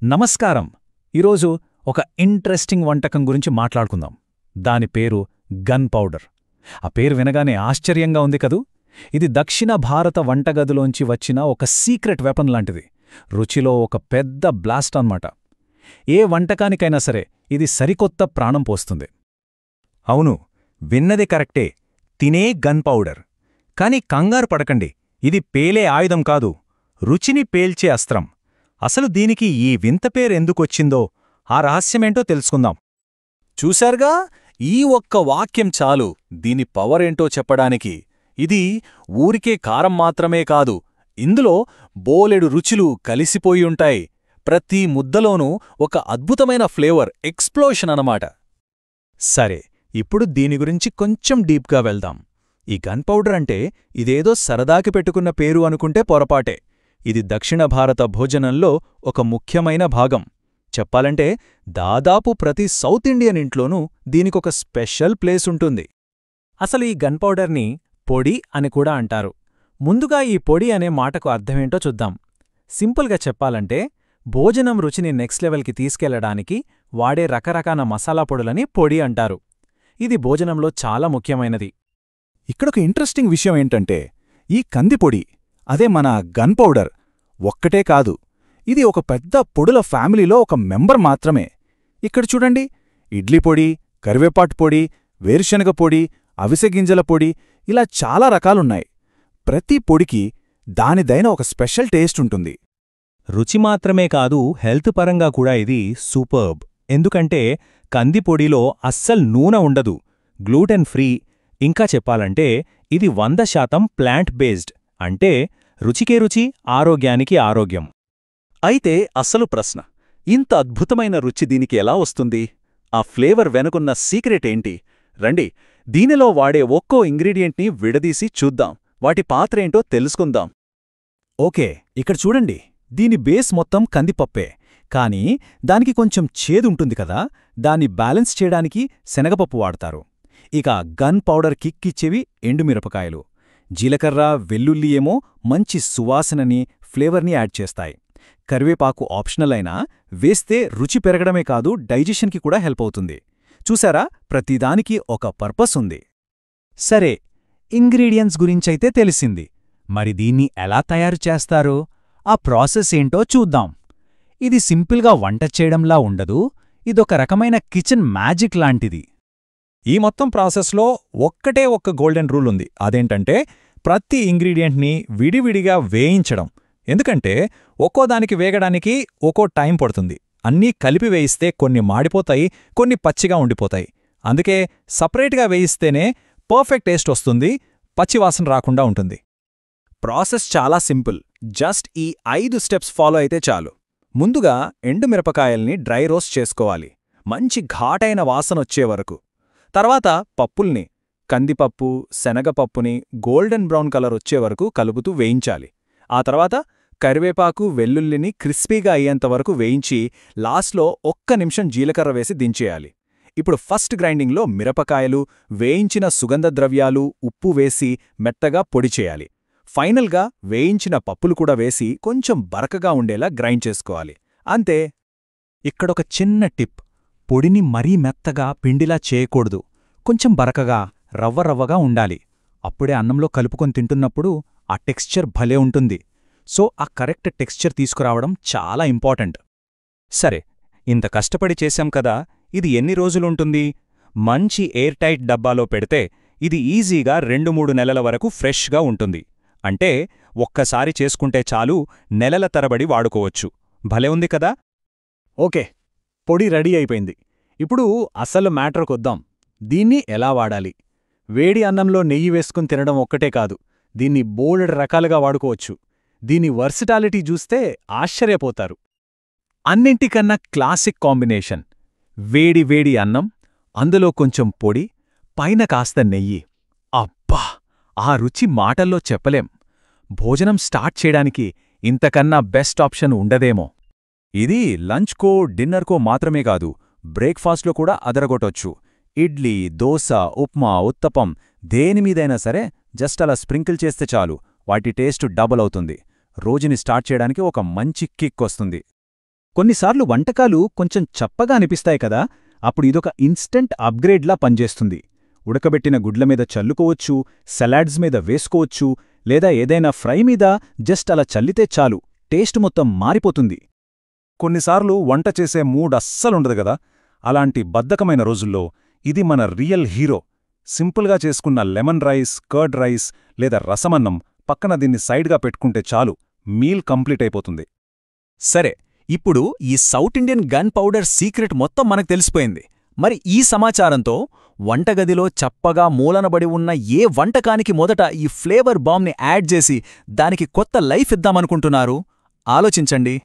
నమస్కారం. ఈరోజు ఒక ఇంట్రెస్టింగ్ వంటకం గురించి మాట్లాడుకుందాం. దాని పేరు గన్ పౌడర్. ఆ పేరు వినగానే ఆశ్చర్యంగా ఉంది కదూ. ఇది దక్షిణ భారత వంటగదిలోంచి వచ్చిన ఒక సీక్రెట్ వెపన్ లాంటిది. రుచిలో ఒక పెద్ద బ్లాస్ట్ అన్నమాట. ఏ వంటకానికైనా సరే ఇది సరికొత్త ప్రాణం పోస్తుంది. అవును, విన్నది కరెక్టే. తినే గన్ పౌడర్. కాని కంగారు పడకండి, ఇది పేలే ఆయుధం కాదు, రుచిని పేల్చే అస్త్రం. అసలు దీనికి ఈ వింత పేరెందుకొచ్చిందో ఆ రహస్యమేంటో తెలుసుకుందాం. చూశారుగా, ఈ ఒక్క వాక్యం చాలు దీని పవరేంటో చెప్పడానికి. ఇది ఊరికే కారం మాత్రమే కాదు, ఇందులో బోలెడు రుచులు కలిసిపోయుంటాయి. ప్రతి ముద్దలోనూ ఒక అద్భుతమైన ఫ్లేవర్ ఎక్స్ప్లోషన్ అన్నమాట. సరే, ఇప్పుడు దీని గురించి కొంచెం డీప్గా వెళ్దాం. ఈ గన్ పౌడర్ అంటే ఇదేదో సరదాకి పెట్టుకున్న పేరు అనుకుంటే పొరపాటే. ఇది దక్షిణ భారత భోజనంలో ఒక ముఖ్యమైన భాగం. చెప్పాలంటే దాదాపు ప్రతి సౌత్ ఇండియన్ ఇంట్లోనూ దీనికొక స్పెషల్ ప్లేస్ ఉంటుంది. అసలు ఈ గన్ పౌడర్ని పొడి అని కూడా అంటారు. ముందుగా ఈ పొడి అనే మాటకు అర్థమేంటో చూద్దాం. సింపుల్గా చెప్పాలంటే భోజనం రుచిని నెక్స్ట్ లెవెల్కి తీసుకెళ్లడానికి వాడే రకరకాల మసాలా పొడులని పొడి అంటారు. ఇది భోజనంలో చాలా ముఖ్యమైనది. ఇక్కడొక ఇంట్రెస్టింగ్ విషయం ఏంటంటే, ఈ కందిపొడి, అదే మన గన్ పౌడర్ ఒక్కటే కాదు, ఇది ఒక పెద్ద పొడుల ఫ్యామిలీలో ఒక మెంబర్ మాత్రమే. ఇక్కడ చూడండి, ఇడ్లీ పొడి, కరివేపాటు పొడి, వేరుశనగ పొడి, అవిసెగింజల పొడి, ఇలా చాలా రకాలున్నాయి. ప్రతి పొడికి దానిదైన ఒక స్పెషల్ టేస్ట్ ఉంటుంది. రుచి మాత్రమే కాదు, హెల్త్ పరంగా కూడా ఇది సూపర్బ్. ఎందుకంటే కందిపొడిలో అస్సలు నూనె ఉండదు, గ్లూటెన్ ఫ్రీ. ఇంకా చెప్పాలంటే ఇది 100% ప్లాంట్ బేస్డ్. అంటే రుచికే రుచి, ఆరోగ్యానికి ఆరోగ్యం. అయితే అసలు ప్రశ్న, ఇంత అద్భుతమైన రుచి దీనికి ఎలా వస్తుంది? ఆ ఫ్లేవర్ వెనుకున్న సీక్రెట్ ఏంటి? రండి, దీనిలో వాడే ఒక్కో ఇంగ్రీడియంట్ని విడదీసి చూద్దాం. వాటి పాత్రేంటో తెలుసుకుందాం. ఓకే, ఇక్కడ చూడండి, దీని బేస్ మొత్తం కందిపప్పే. కానీ దానికి కొంచెం చేదుంటుంది కదా, దాన్ని బ్యాలెన్స్ చేయడానికి శనగపప్పు వాడతారు. ఇక గన్ పౌడర్ కిక్కిచ్చేవి ఎండుమిరపకాయలు. జీలకర్ర, వెల్లుల్లి ఏమో మంచి సువాసనని, ఫ్లేవర్ని యాడ్ చేస్తాయి. కరివేపాకు ఆప్షనల్ అయినా వేస్తే రుచి పెరగడమే కాదు, డైజెషన్కి కూడా హెల్ప్ అవుతుంది. చూసారా, ప్రతిదానికి ఒక పర్పస్ ఉంది. సరే, ఇంగ్రీడియంట్స్ గురించైతే తెలిసింది. మరి దీన్ని ఎలా తయారు చేస్తారో, ఆ ప్రాసెస్ ఏంటో చూద్దాం. ఇది సింపుల్గా వంట చేయడంలా ఉండదు, ఇదొక రకమైన కిచెన్ మ్యాజిక్ లాంటిది. ఈ మొత్తం ప్రాసెస్లో ఒక్కటే ఒక్క గోల్డెన్ రూల్ ఉంది. అదేంటంటే ప్రతి ఇంగ్రీడియంట్ని విడివిడిగా వేయించడం. ఎందుకంటే ఒక్కోదానికి వేగడానికి ఒక్కో టైం పడుతుంది. అన్నీ కలిపి వేయిస్తే కొన్ని మాడిపోతాయి, కొన్ని పచ్చిగా ఉండిపోతాయి. అందుకే సపరేట్గా వేయిస్తేనే పర్ఫెక్ట్ టేస్ట్ వస్తుంది, పచ్చివాసన రాకుండా ఉంటుంది. ప్రాసెస్ చాలా సింపుల్. జస్ట్ ఈ 5 స్టెప్స్ ఫాలో అయితే చాలు. ముందుగా ఎండుమిరపకాయల్ని డ్రై రోస్ట్ చేసుకోవాలి, మంచి ఘాటైన వాసనొచ్చే వరకు. తర్వాత పప్పుల్ని, కందిపప్పు, శనగపప్పుని గోల్డెన్ బ్రౌన్ కలర్ వచ్చే వరకు కలుపుతూ వేయించాలి. ఆ తర్వాత కరివేపాకు, వెల్లుల్లిని క్రిస్పీగా అయ్యేంతవరకు వేయించి లాస్ట్లో ఒక్క నిమిషం జీలకర్ర వేసి దించేయాలి. ఇప్పుడు ఫస్ట్ గ్రైండింగ్లో మిరపకాయలు, వేయించిన సుగంధ ద్రవ్యాలు, ఉప్పు వేసి మెత్తగా పొడి చేయాలి. ఫైనల్గా వేయించిన పప్పులు కూడా వేసి కొంచెం బరకగా ఉండేలా గ్రైండ్ చేసుకోవాలి. అంతే. ఇక్కడొక చిన్న టిప్, పొడిని మరీ మెత్తగా పిండిలా చేయకూడదు, కొంచెం బరకగా, రవ్వరవ్వగా ఉండాలి. అప్పుడే అన్నంలో కలుపుకొని తింటున్నప్పుడు ఆ టెక్స్చర్ భలే ఉంటుంది. సో ఆ కరెక్ట్ టెక్స్చర్ తీసుకురావడం చాలా ఇంపార్టెంట్. సరే, ఇంత కష్టపడి చేశాం కదా, ఇది ఎన్ని రోజులుంటుంది? మంచి ఎయిర్ టైట్ డబ్బాలో పెడితే ఇది ఈజీగా 2-3 నెలల వరకు ఫ్రెష్గా ఉంటుంది. అంటే ఒక్కసారి చేసుకుంటే చాలు, నెలల తరబడి వాడుకోవచ్చు. భలే ఉంది కదా. ఓకే, పొడి రెడీ అయిపోయింది. ఇప్పుడు అసలు మ్యాటర్కొద్దాం. దీన్ని ఎలా వాడాలి? వేడి అన్నంలో నెయ్యి వేసుకుని తినడం ఒక్కటే కాదు, దీన్ని బోలెడు రకాలుగా వాడుకోవచ్చు. దీని వర్సిటాలిటీ చూస్తే ఆశ్చర్యపోతారు. అన్నింటికన్నా క్లాసిక్ కాంబినేషన్ వేడి వేడి అన్నం, అందులో కొంచెం పొడి, పైన కాస్త నెయ్యి. అబ్బా, ఆ రుచి మాటల్లో చెప్పలేం. భోజనం స్టార్ట్ చేయడానికి ఇంతకన్నా బెస్ట్ ఆప్షన్ ఉండదేమో. ఇది లంచ్కో, డిన్నర్కో మాత్రమే కాదు, బ్రేక్ఫాస్ట్లో కూడా అదరగొట్టొచ్చు. ఇడ్లీ, దోశ, ఉప్మా, ఉత్తపం దేనిమీదైనా సరే జస్ట్ అలా స్ప్రింకిల్ చేస్తే చాలు, వాటి టేస్ట్ డబుల్ అవుతుంది. రోజుని స్టార్ట్ చేయడానికి ఒక మంచి కిక్ వస్తుంది. కొన్నిసార్లు వంటకాలు కొంచెం చప్పగా అనిపిస్తాయి కదా, అప్పుడు ఇదొక ఇన్స్టెంట్ అప్గ్రేడ్లా పనిచేస్తుంది. ఉడకబెట్టిన గుడ్ల మీద చల్లుకోవచ్చు, సలాడ్స్ మీద వేసుకోవచ్చు, లేదా ఏదైనా ఫ్రై మీద జస్ట్ అలా చల్లితే చాలు, టేస్ట్ మొత్తం మారిపోతుంది. కొన్నిసార్లు వంట చేసే మూడ్ అస్సలుండదు గదా, అలాంటి బద్ధకమైన రోజుల్లో ఇది మన రియల్ హీరో. సింపుల్గా చేసుకున్న లెమన్ రైస్, కర్డ్ రైస్ లేదా రసమన్నం పక్కన దీన్ని సైడ్గా పెట్టుకుంటే చాలు, మీల్ కంప్లీట్ అయిపోతుంది. సరే, ఇప్పుడు ఈ south Indian gun powder secret మొత్తం మనకు తెలిసిపోయింది. మరి ఈ సమాచారంతో వంటగదిలో చప్పగా మూలనబడి ఉన్న ఏ వంటకానికి మొదట ఈ ఫ్లేవర్ బాంబ్ని యాడ్ చేసి దానికి కొత్త లైఫ్ ఇద్దామనుకుంటున్నారు? ఆలోచించండి.